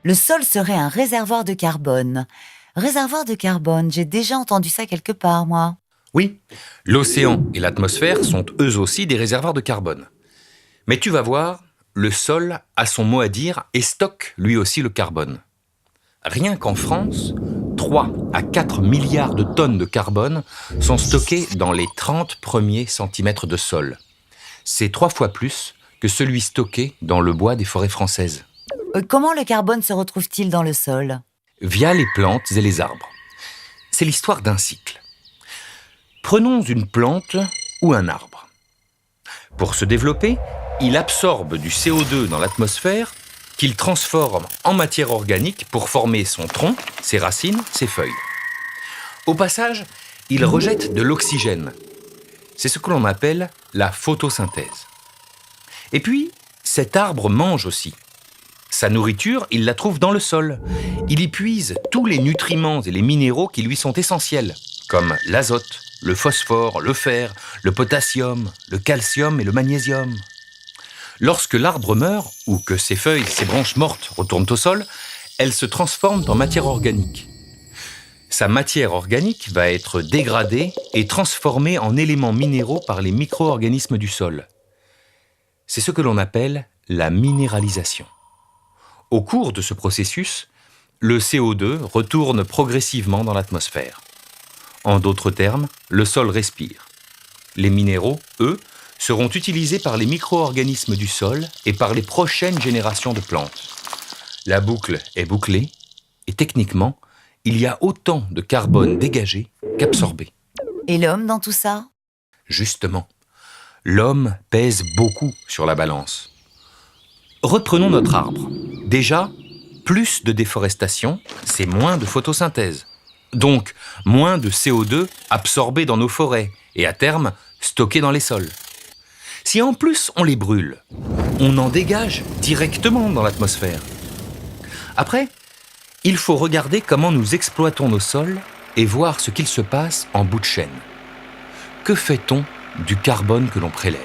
Le sol serait un réservoir de carbone. Réservoir de carbone, j'ai déjà entendu ça quelque part, moi. Oui, l'océan et l'atmosphère sont eux aussi des réservoirs de carbone. Mais tu vas voir, le sol a son mot à dire et stocke lui aussi le carbone. Rien qu'en France, 3 à 4 milliards de tonnes de carbone sont stockées dans les 30 premiers centimètres de sol. C'est 3 fois plus que celui stocké dans le bois des forêts françaises. Comment le carbone se retrouve-t-il dans le sol? Via les plantes et les arbres. C'est l'histoire d'un cycle. Prenons une plante ou un arbre. Pour se développer, il absorbe du CO2 dans l'atmosphère qu'il transforme en matière organique pour former son tronc, ses racines, ses feuilles. Au passage, il rejette de l'oxygène. C'est ce que l'on appelle la photosynthèse. Et puis, cet arbre mange aussi. Sa nourriture, il la trouve dans le sol. Il y puise tous les nutriments et les minéraux qui lui sont essentiels, comme l'azote, le phosphore, le fer, le potassium, le calcium et le magnésium. Lorsque l'arbre meurt, ou que ses feuilles, ses branches mortes retournent au sol, elles se transforment en matière organique. Sa matière organique va être dégradée et transformée en éléments minéraux par les micro-organismes du sol. C'est ce que l'on appelle la minéralisation. Au cours de ce processus, le CO2 retourne progressivement dans l'atmosphère. En d'autres termes, le sol respire. Les minéraux, eux, seront utilisés par les micro-organismes du sol et par les prochaines générations de plantes. La boucle est bouclée et techniquement, il y a autant de carbone dégagé qu'absorbé. Et l'homme dans tout ça? Justement, l'homme pèse beaucoup sur la balance. Reprenons notre arbre. Déjà, plus de déforestation, c'est moins de photosynthèse. Donc, moins de CO2 absorbé dans nos forêts et à terme, stocké dans les sols. Si en plus on les brûle, on en dégage directement dans l'atmosphère. Après, il faut regarder comment nous exploitons nos sols et voir ce qu'il se passe en bout de chaîne. Que fait-on du carbone que l'on prélève?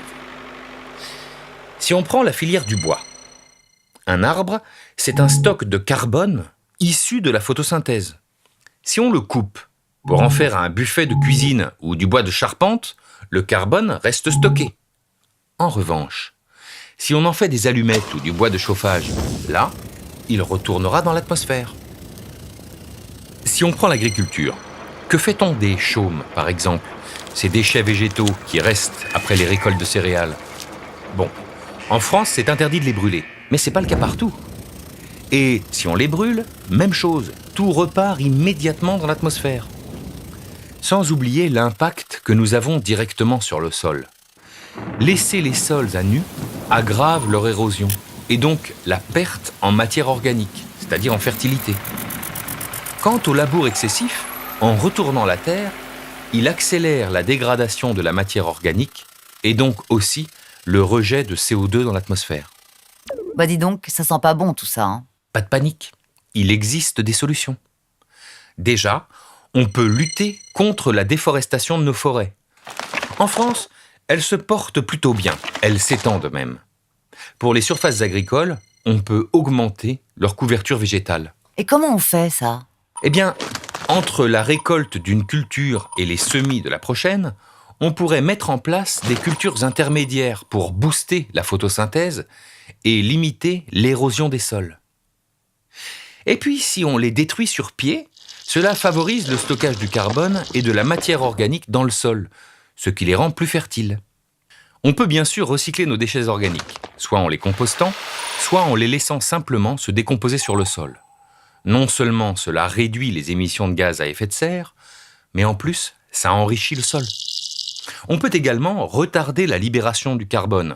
Si on prend la filière du bois, un arbre, c'est un stock de carbone issu de la photosynthèse. Si on le coupe pour en faire un buffet de cuisine ou du bois de charpente, le carbone reste stocké. En revanche, si on en fait des allumettes ou du bois de chauffage, là, il retournera dans l'atmosphère. Si on prend l'agriculture, que fait-on des chaumes, par exemple, ces déchets végétaux qui restent après les récoltes de céréales? Bon, en France, c'est interdit de les brûler, mais c'est pas le cas partout. Et si on les brûle, même chose, tout repart immédiatement dans l'atmosphère. Sans oublier l'impact que nous avons directement sur le sol. Laisser les sols à nu aggrave leur érosion et donc la perte en matière organique, c'est-à-dire en fertilité. Quant au labour excessif, en retournant la terre, il accélère la dégradation de la matière organique et donc aussi le rejet de CO2 dans l'atmosphère. Bah dis donc, ça sent pas bon tout ça, hein. Pas de panique, il existe des solutions. Déjà, on peut lutter contre la déforestation de nos forêts. En France, elles se portent plutôt bien, elles s'étendent même. Pour les surfaces agricoles, on peut augmenter leur couverture végétale. Et comment on fait ça? Eh bien, entre la récolte d'une culture et les semis de la prochaine, on pourrait mettre en place des cultures intermédiaires pour booster la photosynthèse et limiter l'érosion des sols. Et puis, si on les détruit sur pied, cela favorise le stockage du carbone et de la matière organique dans le sol, ce qui les rend plus fertiles. On peut bien sûr recycler nos déchets organiques, soit en les compostant, soit en les laissant simplement se décomposer sur le sol. Non seulement cela réduit les émissions de gaz à effet de serre, mais en plus, ça enrichit le sol. On peut également retarder la libération du carbone,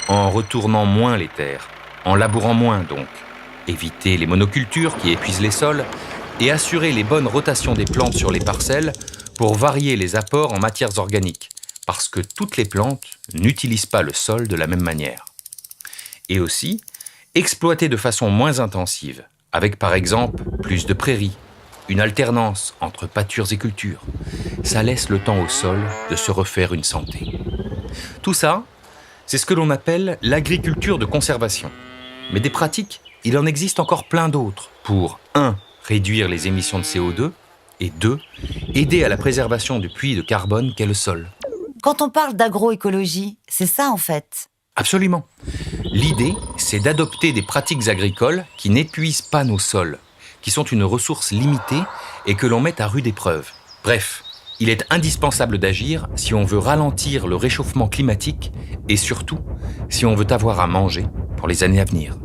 en retournant moins les terres, en labourant moins donc, éviter les monocultures qui épuisent les sols et assurer les bonnes rotations des plantes sur les parcelles pour varier les apports en matières organiques, parce que toutes les plantes n'utilisent pas le sol de la même manière. Et aussi, exploiter de façon moins intensive, avec par exemple plus de prairies, une alternance entre pâtures et cultures. Ça laisse le temps au sol de se refaire une santé. Tout ça, c'est ce que l'on appelle l'agriculture de conservation. Mais des pratiques il en existe encore plein d'autres pour 1. Réduire les émissions de CO2 et 2. Aider à la préservation du puits de carbone qu'est le sol. Quand on parle d'agroécologie, c'est ça en fait. Absolument. L'idée, c'est d'adopter des pratiques agricoles qui n'épuisent pas nos sols, qui sont une ressource limitée et que l'on met à rude épreuve. Bref, il est indispensable d'agir si on veut ralentir le réchauffement climatique et surtout si on veut avoir à manger pour les années à venir.